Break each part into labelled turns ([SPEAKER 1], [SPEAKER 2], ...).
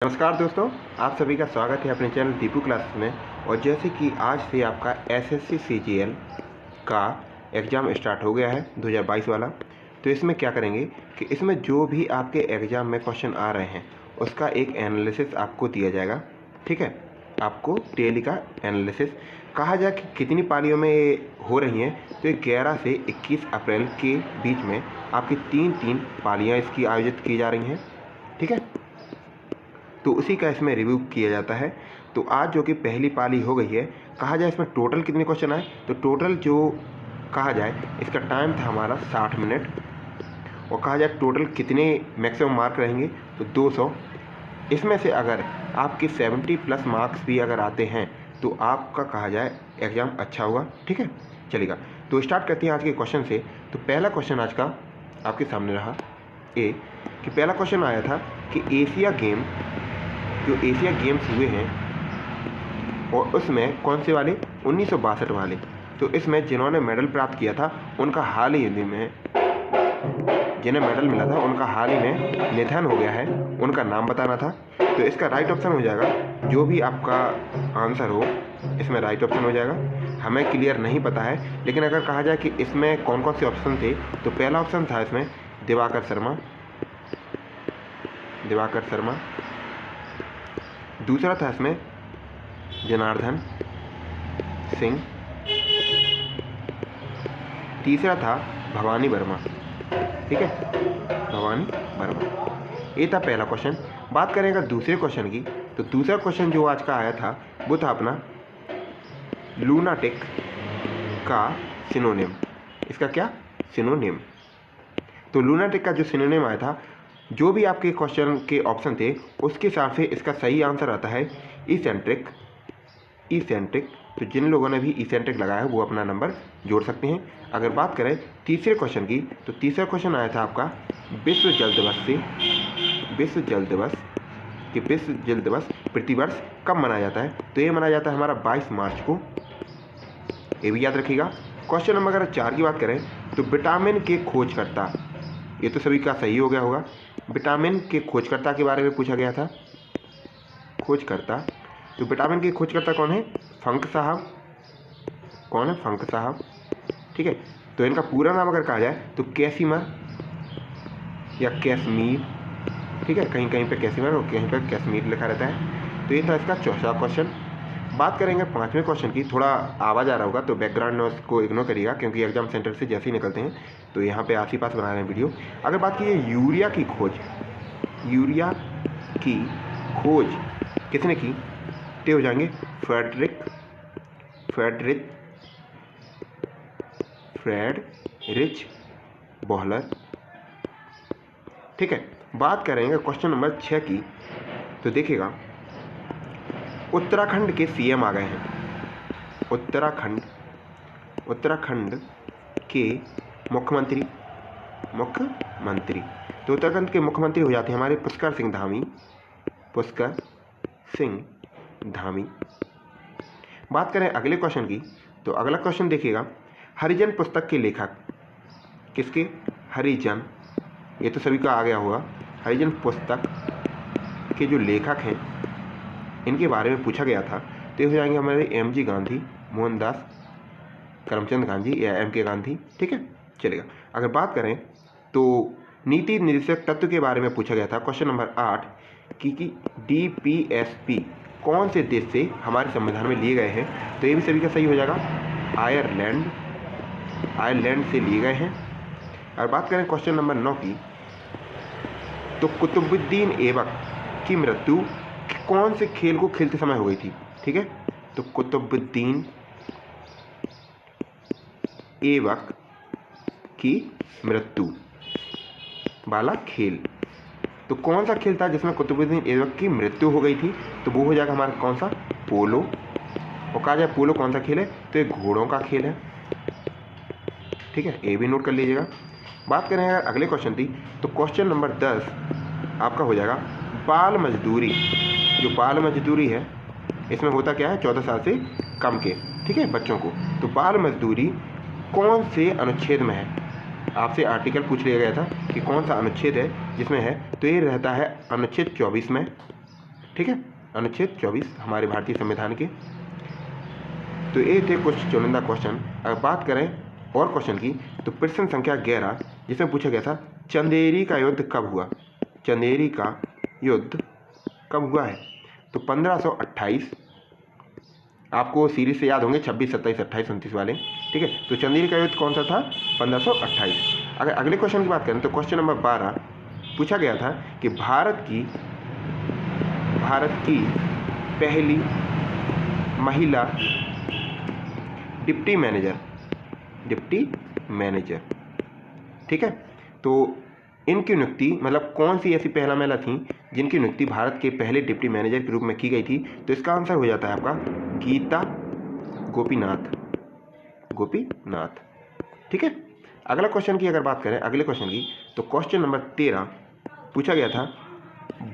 [SPEAKER 1] नमस्कार दोस्तों, आप सभी का स्वागत है अपने चैनल दीपू क्लासेस में। और जैसे कि आज से आपका एसएससी सीजीएल का एग्ज़ाम स्टार्ट हो गया है 2022 वाला। तो इसमें क्या करेंगे कि इसमें जो भी आपके एग्ज़ाम में क्वेश्चन आ रहे हैं उसका एक एनालिसिस आपको दिया जाएगा। ठीक है, आपको डेली का एनालिसिस कहा जाए कि कितनी पालियों में ये हो रही हैं। तो ये 11 से 21 अप्रैल के बीच में आपकी तीन पालियाँ इसकी आयोजित की जा रही हैं। ठीक है, तो उसी का इसमें रिव्यू किया जाता है। तो आज जो कि पहली पाली हो गई है, कहा जाए इसमें टोटल कितने क्वेश्चन आए, तो टोटल जो कहा जाए इसका टाइम था हमारा 60 मिनट। और कहा जाए टोटल कितने मैक्सिमम मार्क रहेंगे, तो 200। इसमें से अगर आपके 70 प्लस मार्क्स भी अगर आते हैं तो आपका कहा जाए एग्ज़ाम अच्छा होगा। ठीक है, चलेगा। तो स्टार्ट करते हैं आज के क्वेश्चन से। तो पहला क्वेश्चन आज का आपके सामने रहा ए कि पहला क्वेश्चन आया था कि एशिया गेम्स हुए हैं और उसमें कौन से वाले 1962 वाले। तो इसमें जिन्होंने मेडल प्राप्त किया था उनका हाल ही में जिन्हें मेडल मिला था उनका हाल ही में निधन हो गया है, उनका नाम बताना था। तो इसका राइट ऑप्शन हो जाएगा, जो भी आपका आंसर हो इसमें राइट ऑप्शन हो जाएगा। हमें क्लियर नहीं पता है, लेकिन अगर कहा जाए कि इसमें कौन कौन से ऑप्शन थे, तो पहला ऑप्शन था इसमें दिवाकर शर्मा। दूसरा था इसमें जनार्दन सिंह। तीसरा था भवानी वर्मा। ठीक है, भवानी वर्मा। ये था पहला क्वेश्चन। बात करें अगर दूसरे क्वेश्चन की, तो दूसरा क्वेश्चन जो आज का आया था वो था अपना लूनाटिक का सिनोनिम। इसका क्या सिनोनिम? तो लूनाटिक का जो सिनोनिम आया था, जो भी आपके क्वेश्चन के ऑप्शन थे उसके हिसाब से इसका सही आंसर आता है इसेंट्रिक। तो जिन लोगों ने भी इसेंट्रिक लगाया है वो अपना नंबर जोड़ सकते हैं। अगर बात करें तीसरे क्वेश्चन की, तो तीसरा क्वेश्चन आया था आपका विश्व जल दिवस से। विश्व जल दिवस प्रतिवर्ष कब मनाया जाता है? तो ये मनाया जाता है हमारा 22 मार्च को। ये भी याद रखिएगा। क्वेश्चन नंबर अगर 4 की बात करें, तो विटामिन के खोजकर्ता, ये तो सभी का सही हो गया होगा। विटामिन के खोजकर्ता के बारे में पूछा गया था। खोजकर्ता, तो विटामिन के खोजकर्ता कौन है? फंक साहब। कौन है? फंक साहब। ठीक है, तो इनका पूरा नाम अगर कहा जाए तो कैसिमर या कैश्मीर। ठीक है, कहीं कहीं पे कैसिमर और कहीं पे कैश्मीर लिखा रहता है। तो ये था इसका चौथा क्वेश्चन। बात करेंगे पांचवें क्वेश्चन की। थोड़ा आवाज़ आ रहा होगा तो बैकग्राउंड नॉइस को इग्नोर करिएगा, क्योंकि एग्जाम सेंटर से जैसे ही निकलते हैं तो यहाँ पे आस ही पास बना रहे हैं वीडियो। अगर बात कीजिए यूरिया की खोज किसने की? तो हो जाएंगे फ्रेडरिच बोहलर। ठीक है, बात करेंगे क्वेश्चन नंबर 6 की। तो देखिएगा, उत्तराखंड के सीएम आ गए हैं। उत्तराखंड के मुख्यमंत्री। तो उत्तराखंड के मुख्यमंत्री हो जाते हैं हमारे पुष्कर सिंह धामी। बात करें अगले क्वेश्चन की, तो अगला क्वेश्चन देखिएगा, हरिजन पुस्तक के लेखक किसके? हरिजन, ये तो सभी का आ गया होगा। हरिजन पुस्तक के जो लेखक हैं इनके बारे में पूछा गया था। तो ये हो जाएंगे हमारे एमजी गांधी, मोहनदास करमचंद गांधी या एम के गांधी। ठीक है, चलेगा। अगर बात करें तो नीति निर्देशक तत्व के बारे में पूछा गया था क्वेश्चन नंबर 8 कि DPSP कौन से देश से हमारे संविधान में लिए गए हैं? तो ये भी सभी का सही हो जाएगा, आयरलैंड से लिए गए हैं। और बात करें क्वेश्चन नंबर 9 की, तो कुतुबुद्दीन ऐबक की मृत्यु कौन से खेल को खेलते समय हो गई थी? ठीक है, तो कुतुबुद्दीन ऐबक की मृत्यु वाला खेल, तो कौन सा खेल था जिसमें कुतुबुद्दीन ऐबक की मृत्यु हो गई थी? तो वो हो जाएगा हमारा कौन सा? पोलो। और कहा जाए पोलो कौन सा खेल है? तो ये घोड़ों का खेल है। ठीक है, ये भी नोट कर लीजिएगा। बात करें अगर अगले क्वेश्चन की, तो क्वेश्चन नंबर 10 आपका हो जाएगा बाल मजदूरी। जो बाल मजदूरी है इसमें होता क्या है? 14 साल से कम के, ठीक है, बच्चों को। तो बाल मजदूरी कौन से अनुच्छेद में है? आपसे आर्टिकल पूछ लिया गया था कि कौन सा अनुच्छेद है जिसमें है। तो ये रहता है अनुच्छेद 24 में। ठीक है, अनुच्छेद 24 हमारे भारतीय संविधान के। तो ये थे कुछ चुनिंदा क्वेश्चन। अगर बात करें और क्वेश्चन की तो प्रश्न संख्या 11 जिसमें पूछा गया था चंदेरी का युद्ध कब हुआ। चंदेरी का युद्ध कब हुआ है? तो 1528। आपको सीरीज से याद होंगे 26, 27, 28, 29 वाले, ठीक है। तो चंदेरी का युद्ध कौन सा था? 1528। अगर अगले क्वेश्चन की बात करें तो क्वेश्चन नंबर 12 पूछा गया था कि भारत की पहली महिला डिप्टी मैनेजर, ठीक है। तो इनकी नियुक्ति मतलब कौन सी ऐसी पहला महिला थी जिनकी नियुक्ति भारत के पहले डिप्टी मैनेजर के रूप में की गई थी? तो इसका आंसर हो जाता है आपका गीता गोपीनाथ, ठीक है। अगला क्वेश्चन की अगर बात करें अगले क्वेश्चन की तो क्वेश्चन नंबर 13 पूछा गया था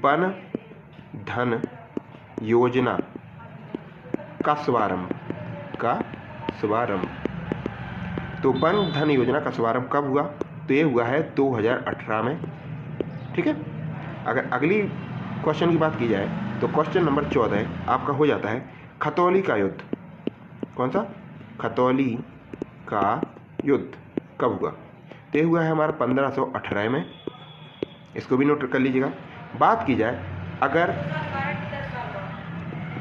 [SPEAKER 1] वन धन योजना का शुभारंभ। तो वन धन योजना का शुभारंभ कब हुआ? तो ये हुआ है 2018 में, ठीक है। अगर अगली क्वेश्चन की बात की जाए तो क्वेश्चन नंबर 14 आपका हो जाता है खतौली का युद्ध। कौन सा? खतौली का युद्ध कब हुआ? तो ये हुआ है हमारा 1518 में, इसको भी नोट कर लीजिएगा। बात की जाए अगर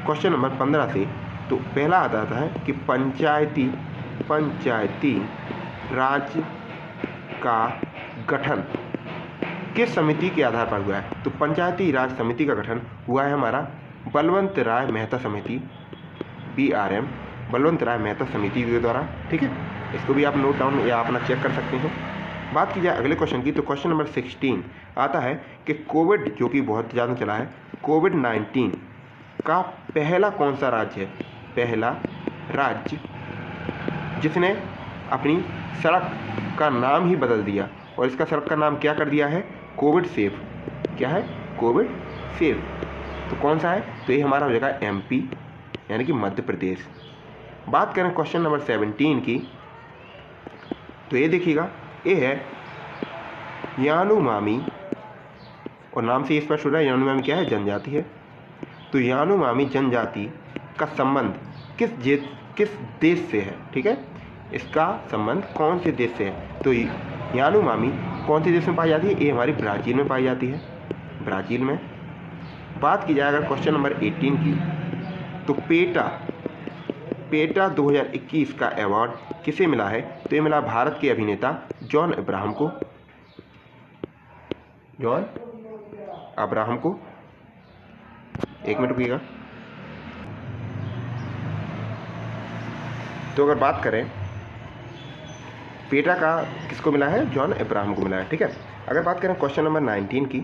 [SPEAKER 1] क्वेश्चन नंबर 15 से तो पहला आता है कि पंचायती राज का गठन किस समिति के आधार पर हुआ है? तो पंचायती राज समिति का गठन हुआ है हमारा बलवंत राय मेहता समिति, BRM, बलवंत राय मेहता समिति के द्वारा, ठीक है। इसको भी आप नोट डाउन या अपना चेक कर सकते हैं। बात की जाए अगले क्वेश्चन की तो क्वेश्चन नंबर 16 आता है कि कोविड जो कि बहुत ज़्यादा चला है, कोविड-19 का पहला कौन सा राज्य है? पहला राज्य जिसने अपनी सड़क का नाम ही बदल दिया और इसका सड़क का नाम क्या कर दिया है? Covid safe. क्या है? Covid safe. तो कौन सा है? तो ये हमारा हो जाएगा MP यानी कि मध्य प्रदेश। बात करें क्वेश्चन नंबर 17 की तो ये देखिएगा, ये है यानुमामी, और नाम से स्पष्ट हो रहा है यानुमामी क्या है? जनजाति है। तो यानुमामी जनजाति का संबंध किस देश से है? ठीक है, इसका संबंध कौन से देश से है? तो यानुमामी कौन से देश में पाई जाती है? ये हमारी ब्राज़ील में पाई जाती है, ब्राज़ील में। बात की जाए अगर क्वेश्चन नंबर 18 की तो पेटा 2021 का अवार्ड किसे मिला है? तो ये मिला भारत के अभिनेता जॉन अब्राहम को। एक मिनट रुकिएगा। तो अगर बात करें पेटा का किसको मिला है? जॉन अब्राहम को मिला है, ठीक है। अगर बात करें क्वेश्चन नंबर 19 की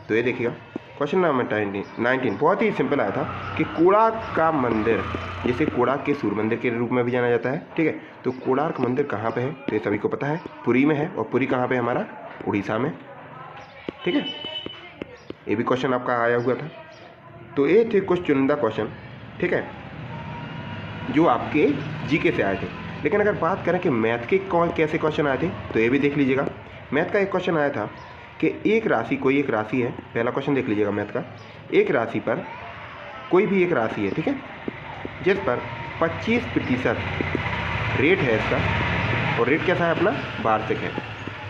[SPEAKER 1] तो ये देखिएगा, क्वेश्चन नंबर 19 बहुत ही सिंपल आया था कि कोणार्क का मंदिर, जिसे कोणार्क के सूर्य मंदिर के रूप में भी जाना जाता है, ठीक है। तो कोणार्क मंदिर कहाँ पे है? तो ये सभी को पता है, पुरी में है। और पुरी कहाँ पे है? हमारा उड़ीसा में, ठीक है। ये भी क्वेश्चन आपका आया हुआ था। तो ये थे कुछ चुनिंदा क्वेश्चन, ठीक है, जो आपके जीके से आए थे। लेकिन अगर बात करें कि मैथ के कैसे क्वेश्चन आए थे तो ये भी देख लीजिएगा। मैथ का एक क्वेश्चन आया था कि एक राशि, कोई एक राशि है, पहला क्वेश्चन देख लीजिएगा मैथ का। एक राशि पर कोई भी एक राशि है, ठीक है, जिस पर 25% रेट है इसका, और रेट कैसा है अपना? वार्षिक है,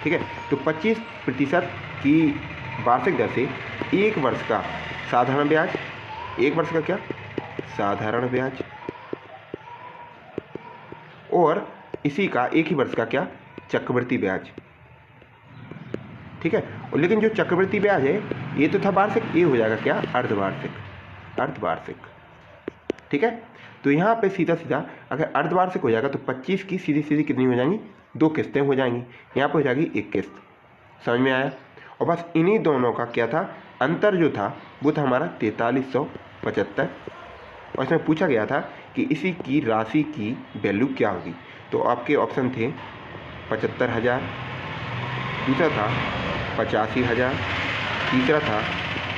[SPEAKER 1] ठीक है। तो 25% की वार्षिक दर से एक वर्ष का साधारण ब्याज, एक वर्ष का क्या? साधारण ब्याज, और इसी का एक ही वर्ष का क्या? चक्रवृद्धि ब्याज, ठीक है। और लेकिन जो चक्रवृद्धि ब्याज है ये तो था वार्षिक, ये हो जाएगा क्या? अर्धवार्षिक, ठीक है। तो यहाँ पे सीधा सीधा अगर अर्धवार्षिक हो जाएगा तो 25 की सीधी सीधी कितनी हो जाएंगी? 2 किस्तें हो जाएंगी। यहाँ पे हो जाएगी 1 किस्त। समझ में आया? और बस इन्हीं दोनों का क्या था? अंतर जो था वो था हमारा 4375। और इसमें पूछा गया था कि इसी की राशि की वैल्यू क्या होगी। तो आपके ऑप्शन थे 75,000, दूसरा था 85,000, तीसरा था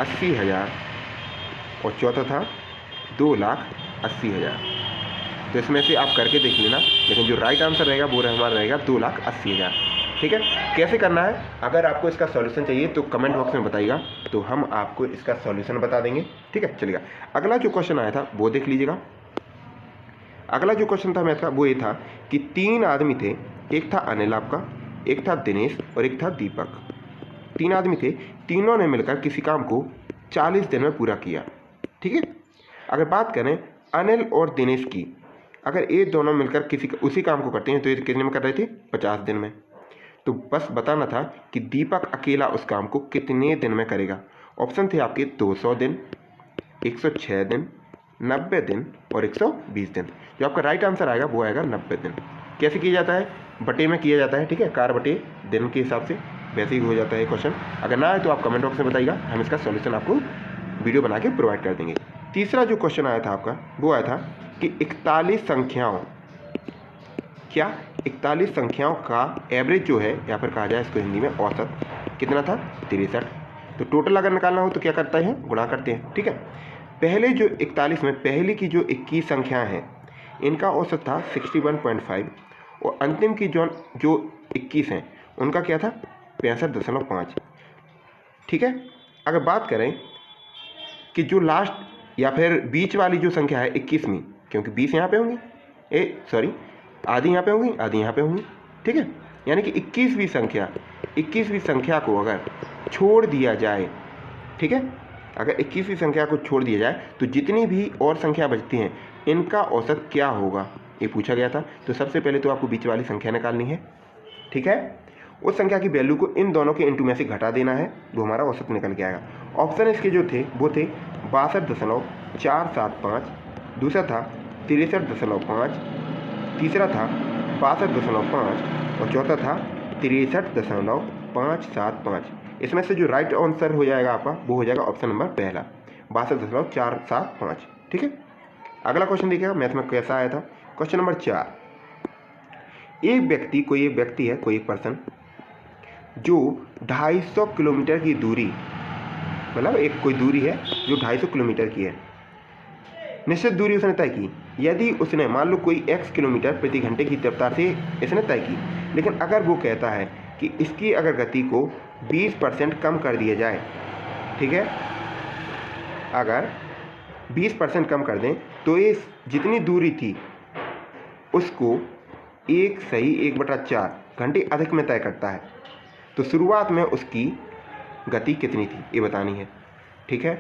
[SPEAKER 1] 80,000 और चौथा था 2,80,000। तो इसमें से आप करके देख लेना, लेकिन जो राइट आंसर रहेगा वो हमारा रहेगा 2,80,000। ठीक है। कैसे करना है, अगर आपको इसका सॉल्यूशन चाहिए तो कमेंट बॉक्स में बताइएगा, तो हम आपको इसका सॉल्यूशन बता देंगे। ठीक है, चलिएगा अगला जो क्वेश्चन आया था वो देख लीजिएगा। अगला जो क्वेश्चन था मैथ का वो ये था कि 3 आदमी थे, एक था अनिल आपका, एक था दिनेश और एक था दीपक। 3 आदमी थे, तीनों ने मिलकर किसी काम को 40 दिन में पूरा किया। ठीक है, अगर बात करें अनिल और दिनेश की, अगर ये दोनों मिलकर उसी काम को करते हैं तो ये कितने में कर रहे थे, 50 दिन में। तो बस बताना था कि दीपक अकेला उस काम को कितने दिन में करेगा। ऑप्शन थे आपके 200 दिन, 106 दिन, 90 दिन और 120 दिन। जो आपका राइट आंसर आएगा वो आएगा 90 दिन। कैसे किया जाता है, बटे में किया जाता है। ठीक है, कार बटे दिन के हिसाब से वैसे ही हो जाता है क्वेश्चन। अगर ना आए तो आप कमेंट बॉक्स में बताइएगा, हम इसका सॉल्यूशन आपको वीडियो बना के प्रोवाइड कर देंगे। तीसरा जो क्वेश्चन आया था आपका वो आया था कि 41 संख्याओं, क्या 41 संख्याओं का एवरेज जो है, या फिर कहा जाए इसको हिंदी में औसत, कितना था, 63। तो टोटल अगर निकालना हो तो क्या करते हैं, गुणा करते हैं। ठीक है, पहले जो 41 में पहले की जो 21 संख्या हैं इनका औसत था 61.5 और अंतिम की जो 21 हैं उनका क्या था, 65.5। ठीक है, अगर बात करें कि जो लास्ट या फिर बीच वाली जो संख्या है 21वीं, क्योंकि 20 यहाँ पे होंगी, आधी यहाँ पे होंगी, आधी यहाँ पे होंगी। ठीक है, यानी कि 21वीं संख्या को अगर छोड़ दिया जाए, ठीक है, अगर 21वीं संख्या को छोड़ दिया जाए तो जितनी भी और संख्या बचती हैं इनका औसत क्या होगा, ये पूछा गया था। तो सबसे पहले तो आपको बीच वाली संख्या निकालनी है। ठीक है, उस संख्या की वैल्यू को इन दोनों के इंटू में से घटा देना है, वो हमारा औसत निकल के आएगा। ऑप्शन इसके जो थे वो थे 62.475, दूसरा था 63.5, तीसरा था 62.5 और चौथा था 63.575। इसमें से जो राइट आंसर हो जाएगा आपका वो हो जाएगा ऑप्शन नंबर पहला, 62.475। ठीक है, अगला क्वेश्चन देखिएगा मैथ में कैसा आया था। क्वेश्चन नंबर 4, कोई एक व्यक्ति है, कोई एक पर्सन जो 250 किलोमीटर की दूरी, मतलब एक कोई दूरी है जो 250 किलोमीटर की है, निश्चित दूरी उसने तय की। यदि उसने मान लो कोई x किलोमीटर प्रति घंटे की रफ्तार से इसने तय की, लेकिन अगर वो कहता है कि इसकी अगर गति को 20% कम कर दिया जाए, ठीक है, अगर 20% कम कर दें तो ये जितनी दूरी थी उसको 1/4 घंटे अधिक में तय करता है। तो शुरुआत में उसकी गति कितनी थी ये बतानी है। ठीक है,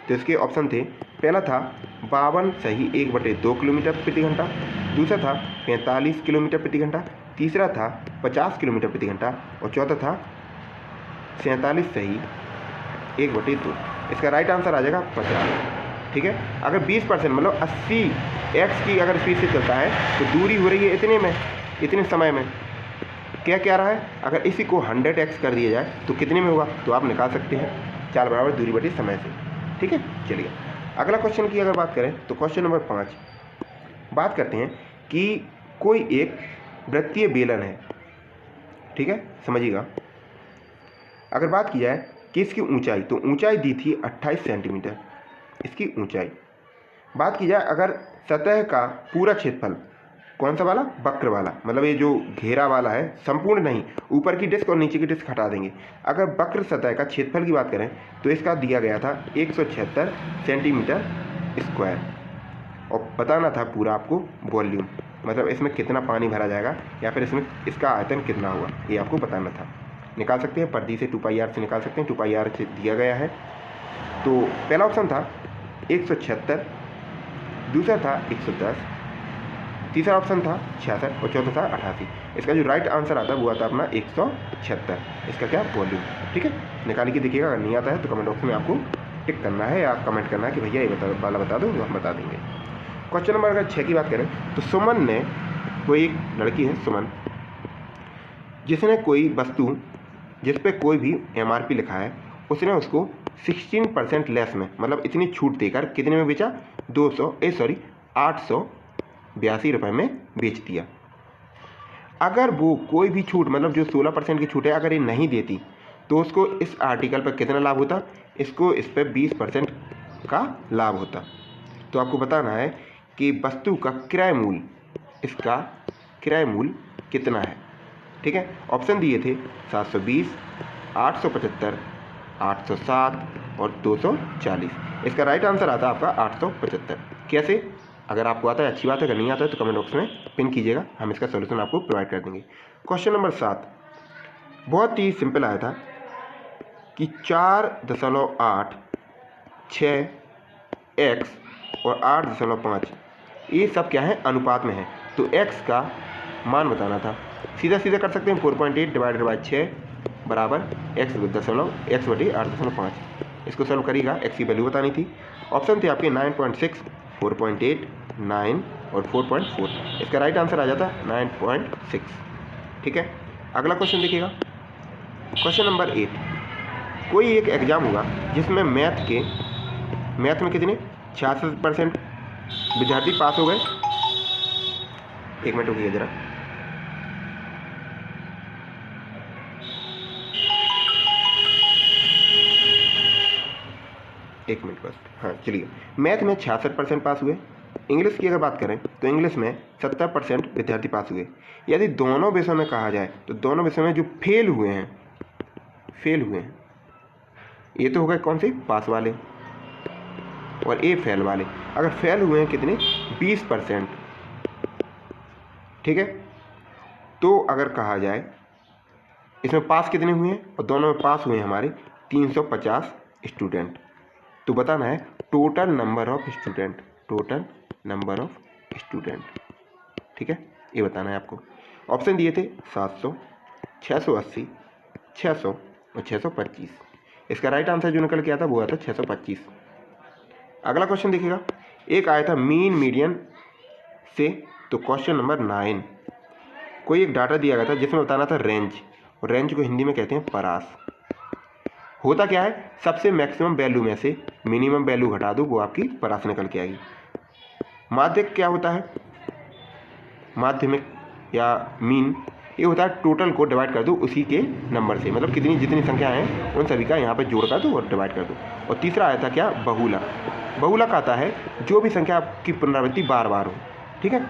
[SPEAKER 1] तो इसके ऑप्शन थे, पहला था 52 किलोमीटर प्रति घंटा, दूसरा था 45 किलोमीटर प्रति घंटा, तीसरा था 50 किलोमीटर प्रति घंटा और चौथा था 47 इसका राइट आंसर आ जाएगा 50। ठीक है, अगर 20% मतलब 80x की अगर स्पीड से चलता है तो दूरी हो रही है इतने में, इतने समय में। क्या रहा है, अगर इसी को 100x कर दिया जाए तो कितने में होगा, तो आप निकाल सकते हैं, 4 बराबर दूरी बटी समय से। ठीक है, चलिए अगला क्वेश्चन की अगर बात करें तो क्वेश्चन नंबर 5 बात करते हैं कि कोई एक वृत्तीय बेलन है। ठीक है, समझिएगा, अगर बात की जाए कि इसकी ऊंचाई, तो ऊंचाई दी थी 28 सेंटीमीटर इसकी ऊंचाई। बात की जाए अगर सतह का पूरा क्षेत्रफल, कौन सा वाला, वक्र वाला, मतलब ये जो घेरा वाला है, संपूर्ण नहीं, ऊपर की डिस्क और नीचे की डिस्क हटा देंगे। अगर वक्र सतह का क्षेत्रफल की बात करें तो इसका दिया गया था 176 सेंटीमीटर स्क्वायर और बताना था पूरा आपको वॉल्यूम, मतलब इसमें कितना पानी भरा जाएगा या फिर इसमें इसका आयतन कितना हुआ ये आपको बताना था। निकाल सकते हैं, पर्दी से 2πr से निकाल सकते हैं, 2πr से दिया गया है। तो पहला ऑप्शन था 176, दूसरा था 110, तीसरा ऑप्शन था 66 और चौथा था 88। इसका जो राइट आंसर आता है वो आता है अपना 176, इसका क्या, वॉल्यूम। ठीक है, निकाल के देखिएगा, अगर नहीं आता है तो कमेंट बॉक्स में आपको टिक करना है या कमेंट करना है कि भैया ये बता दो, हम बता देंगे। क्वेश्चन नंबर अगर 6 की बात करें तो सुमन ने, कोई एक लड़की है सुमन, जिसने कोई वस्तु जिस पे कोई भी MRP लिखा है, उसने उसको 16% लेस में, मतलब इतनी छूट देकर कितने में बेचा, 882 रुपये में बेच दिया। अगर वो कोई भी छूट, मतलब जो 16% की छूट है, अगर ये नहीं देती तो उसको इस आर्टिकल पर कितना लाभ होता, इसको इस पर 20% का लाभ होता। तो आपको बताना है कि वस्तु का क्रय मूल्य, इसका क्रय मूल्य कितना है। ठीक है। ऑप्शन दिए थे 720, 875, 807 और 240। इसका राइट आंसर आता है आपका 875। कैसे? अगर आपको आता है अच्छी बात है, अगर नहीं आता है तो कमेंट बॉक्स में पिन कीजिएगा, हम इसका सोल्यूशन आपको प्रोवाइड कर देंगे। क्वेश्चन नंबर 7 बहुत ही सिंपल आया था कि 4.8, 6x और 8.5 ये सब क्या है? अनुपात में है। तो x का मान बताना था। सीधा सीधा कर सकते हैं, 4.8 डिवाइडेड बाई 6 बराबर x बटे 8.5। इसको सॉल्व करिएगा, x की वैल्यू बतानी थी। ऑप्शन थे आपके 9.6, 4.8, 9 और 4.4। इसका राइट आंसर आ जाता 9.6। ठीक है। अगला क्वेश्चन देखिएगा, क्वेश्चन नंबर 8। कोई एक एग्जाम हुआ जिसमें मैथ में कितने 66% विद्यार्थी पास हो गए। एक मिनट रुकिए जरा। एक मिनट बस। हाँ चलिए, मैथ में 66% पास हुए। इंग्लिश की अगर बात करें तो इंग्लिश में 70% विद्यार्थी पास हुए। यदि दोनों विषयों में कहा जाए तो दोनों विषयों में जो फेल हुए हैं ये तो हो गए कौन से? पास वाले, और ए फेल वाले। अगर फेल हुए हैं कितने? 20%। ठीक है। तो अगर कहा जाए इसमें पास कितने हुए हैं, और दोनों में पास हुए हैं हमारे 350 स्टूडेंट। तो बताना है टोटल नंबर ऑफ स्टूडेंट। ठीक है, ये बताना है आपको। ऑप्शन दिए थे 700, 680, 600 और 625। इसका राइट आंसर जो निकल के आता वो आता 625। अगला क्वेश्चन देखिएगा, एक आया था मीन मीडियन से। तो क्वेश्चन नंबर 9, कोई एक डाटा दिया गया था जिसमें बताना था रेंज, और रेंज को हिंदी में कहते हैं परास। होता क्या है? सबसे मैक्सिमम वैल्यू में से मिनिमम वैल्यू घटा दो, वो आपकी परास निकल के आएगी। माध्यक क्या होता है? माध्यमिक या मीन ये होता है टोटल को डिवाइड कर दो उसी के नंबर से, मतलब जितनी संख्या हैं उन सभी का यहाँ पे जोड़ कर दो और डिवाइड कर दो। और तीसरा आया था क्या? बहुलक आता है जो भी संख्या की पुनरावृत्ति बार बार हो। ठीक है।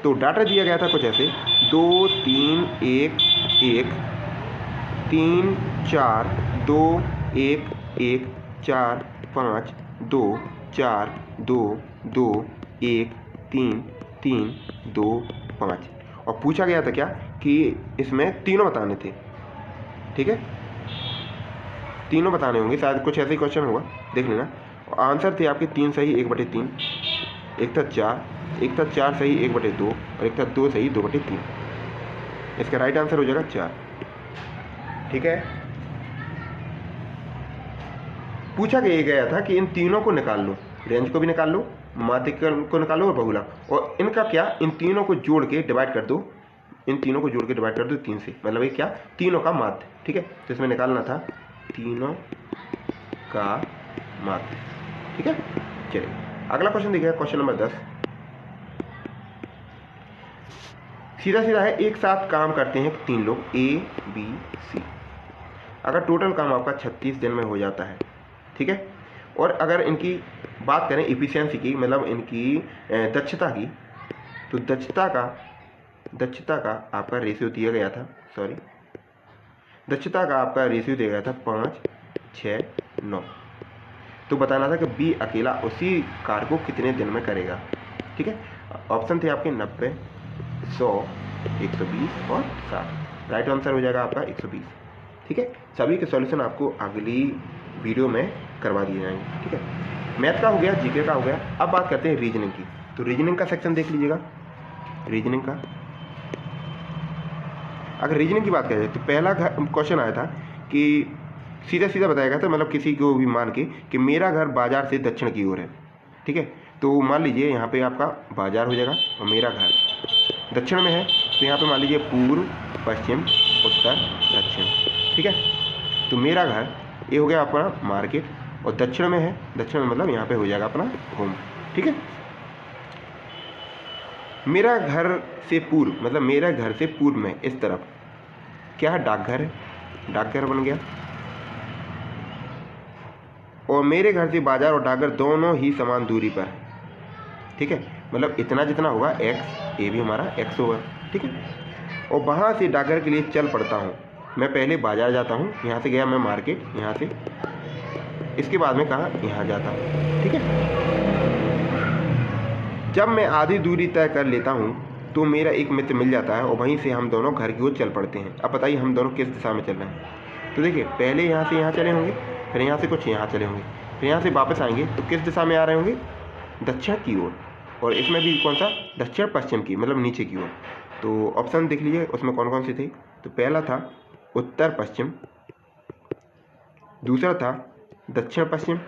[SPEAKER 1] तो डाटा दिया गया था कुछ ऐसे 2 3 1 1 3 4 2 1 1 4 5 2 4 2 2 1 3 3 2 5। और पूछा गया था क्या कि इसमें तीनों बताने थे। ठीक है, तीनों बताने होंगे, शायद कुछ ऐसे ही क्वेश्चन होगा, देख लेना। आंसर थे आपके 3 सही 1/3, एक था 4, एक था 4 सही 1/2 और एक था 2 सही 2/3। इसका राइट आंसर हो जाएगा 4। ठीक है। पूछा गया था कि इन तीनों को निकाल लो, रेंज को भी निकाल लो, माध्यक को निकालो और बहुलक, और इनका क्या? इन तीनों को जोड़ के डिवाइड कर दो, इन तीनों को जोड़ के डिवाइड कर दो 3 से, मतलब ये क्या? तीनों का माध्य। ठीक है। तो इसमें निकालना था तीनों का माध्य। ठीक है। चलिए अगला क्वेश्चन देखिए, क्वेश्चन नंबर 10। सीधा सीधा है, एक साथ काम करते हैं 3 लोग A B C। अगर टोटल काम आपका 36 दिन में हो जाता है। ठीक है। और अगर इनकी बात करें इफिशियंसी की, मतलब इनकी दक्षता की, तो दक्षता का आपका रेशियो दिया गया था, दक्षता का आपका रेशियो दिया गया था 5, 6, 9। तो बताना था कि बी अकेला उसी कार्य को कितने दिन में करेगा। ठीक है। ऑप्शन थे आपके 90, 100, 120 और 60। राइट आंसर हो जाएगा आपका 120। ठीक है। सभी के सॉल्यूशन आपको अगली वीडियो में करवा दिए जाएंगे। ठीक है। मैथ का हो गया, जीके का हो गया। अब बात करते हैं रीजनिंग की। तो रीजनिंग का सेक्शन देख लीजिएगा। रीजनिंग का अगर रीजनिंग की बात करें तो पहला क्वेश्चन आया था कि सीधा सीधा बताया गया था, मतलब किसी को भी मान के कि मेरा घर बाजार से दक्षिण की ओर है। ठीक है। तो मान लीजिए यहाँ पे आपका बाजार हो जाएगा और मेरा घर दक्षिण में है, तो यहाँ पे मान लीजिए पूर्व, पश्चिम, उत्तर, दक्षिण। ठीक है। तो मेरा घर ये हो गया अपना मार्केट, और दक्षिण में है, दक्षिण में मतलब यहाँ पे हो जाएगा अपना होम। ठीक है। मेरा घर से पूर्व, मतलब मेरा घर से पूर्व में इस तरफ क्या है? डाकघर है, डाकघर बन गया। और मेरे घर से बाजार और डाकघर दोनों ही समान दूरी पर है। ठीक है। मतलब इतना जितना होगा x, ये भी हमारा x होगा। ठीक है। और वहाँ से डाकघर के लिए चल पड़ता हूँ। मैं पहले बाज़ार जाता हूँ, यहाँ से गया मैं मार्केट, यहाँ से इसके बाद में कहाँ यहाँ जाता हूँ। ठीक है, जब मैं आधी दूरी तय कर लेता हूँ तो मेरा एक मित्र मिल जाता है और वहीं से हम दोनों घर की ओर चल पड़ते हैं। अब बताइए हम दोनों किस दिशा में चल रहे हैं। तो देखिए पहले यहाँ से यहाँ चले होंगे, फिर यहाँ से कुछ यहाँ चले होंगे, फिर यहाँ से वापस आएंगे तो किस दिशा में आ रहे होंगे, दक्षिण की ओर। और इसमें भी कौन सा, दक्षिण पश्चिम की, मतलब नीचे की ओर। तो ऑप्शन देख लीजिए उसमें कौन कौन से थे। तो पहला था उत्तर पश्चिम, दूसरा था दक्षिण पश्चिम,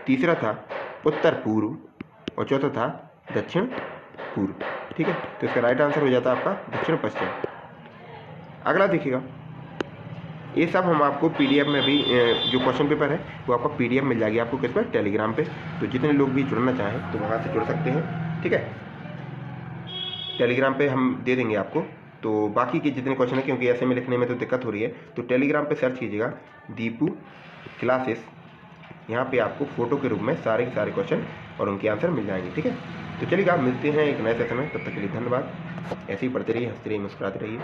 [SPEAKER 1] तीसरा था उत्तर पूर्व और चौथा था दक्षिण पूर्व। ठीक है, तो इसका राइट आंसर हो जाता है आपका दक्षिण पश्चिम। अगला देखिएगा, ये सब हम आपको पीडीएफ में भी जो क्वेश्चन पेपर है वो आपको पीडीएफ मिल जाएगी आपको किस पर, टेलीग्राम पे। तो जितने लोग भी जुड़ना चाहें तो वहाँ से जुड़ सकते हैं। ठीक है, टेलीग्राम पे हम दे देंगे आपको। तो बाकी के जितने क्वेश्चन है, क्योंकि ऐसे में लिखने में तो दिक्कत हो रही है, तो टेलीग्राम पे सर्च कीजिएगा दीपू क्लासेस। यहाँ पे आपको फ़ोटो के रूप में सारे के सारे क्वेश्चन और उनके आंसर मिल जाएंगे। ठीक है, तो चलिए आप मिलते हैं एक नए सेशन में, तब तक के लिए धन्यवाद। ऐसे ही पढ़ते रहिए, हंसते रहिए, मुस्कुराते रहिए।